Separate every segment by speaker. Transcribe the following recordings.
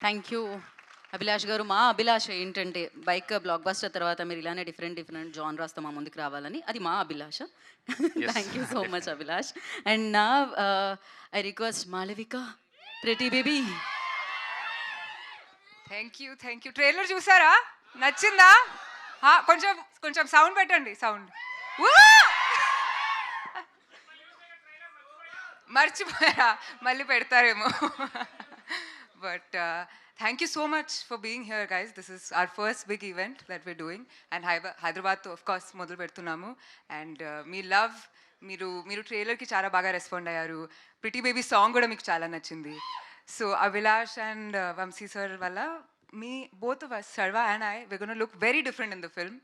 Speaker 1: Thank you Abhilash గారు. మా అభిలాష ఏంటంటే బైక్ బ్లాక్ బస్టర్ తర్వాత మీరు ఇలానే డిఫరెంట్ జానరాస్తో మా ముందుకు రావాలని, అది మా అభిలాష. Thank you so much Abhilash. And నా I request Malavika, pretty baby.
Speaker 2: Thank you. Trailer చూసారా? నచ్చిందా? కొంచెం కొంచెం సౌండ్ పెట్టండి, సౌండ్. మర్చిపోయారా? మళ్ళీ పెడతారేమో. But thank you so much for being here, guys. This is our first big event that we're doing, and Hyderabad to of course మొదలు పెడుతున్నాము. And మీ లవ్, మీరు ట్రైలర్కి చాలా బాగా రెస్పాండ్ అయ్యారు. ప్రిటీ బేబీ సాంగ్ కూడా మీకు చాలా నచ్చింది. So Abhilash and Vamshi sir వల్ల మీ both of us, Sarva and I, we're going to look very different in the film.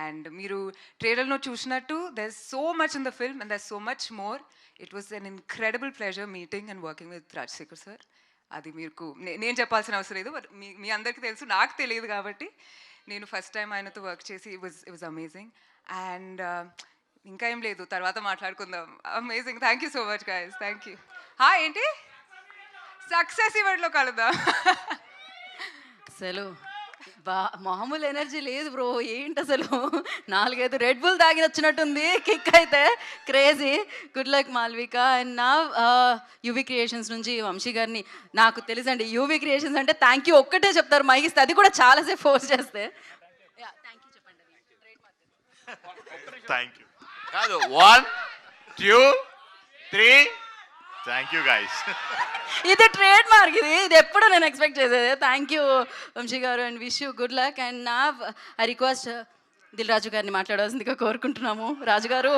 Speaker 2: And మీరు ట్రైలర్లో చూసినట్టు there's so much in the film and there's so much more. It was an incredible pleasure meeting and working with Rajsekhar sir. అది మీకు నేను చెప్పాల్సిన అవసరం లేదు, but మీ అందరికీ తెలుసు, నాకు తెలియదు కాబట్టి. నేను ఫస్ట్ టైం ఆయనతో వర్క్ చేసి ఇట్ వాజ్ అమేజింగ్. అండ్ ఇంకా ఏం లేదు, తర్వాత మాట్లాడుకుందాం. Amazing. Thank you so much guys. Thank you. ఏంటి సక్సెస్ ఈవెంట్లో కలుద్దాం.
Speaker 1: అసలు మామూలు ఎనర్జీ లేదు బ్రో. ఏంటి అసలు 4-5 రెడ్ బుల్ తాగి వచ్చినట్టుంది. కిక్ అయితే crazy. Good luck Malvika. And నా యూవీ క్రియేషన్స్ నుంచి వంశీ గారిని నాకు తెలుసండి. యూవీ క్రియేషన్స్ అంటే థ్యాంక్ యూ ఒక్కటే చెప్తారు, మైగిస్తే అది కూడా చాలాసేపు ఫోర్స్ చేస్తే. థ్యాంక్ యూ చెప్పండి.
Speaker 3: థ్యాంక్ యూ కాదు, 1 2 3 థ్యాంక్ యూ గైస్.
Speaker 1: ఇది ట్రేడ్ మార్క్. ఇది ఎప్పుడు నేను ఎక్స్పెక్ట్ చేసేది. థ్యాంక్ యూ వంశీ గారు and wish you good luck. And నా ఐ రిక్వెస్ట్ దిల్ రాజు గారిని మాట్లాడాల్సిందిగా కోరుకుంటున్నాము. రాజు గారు.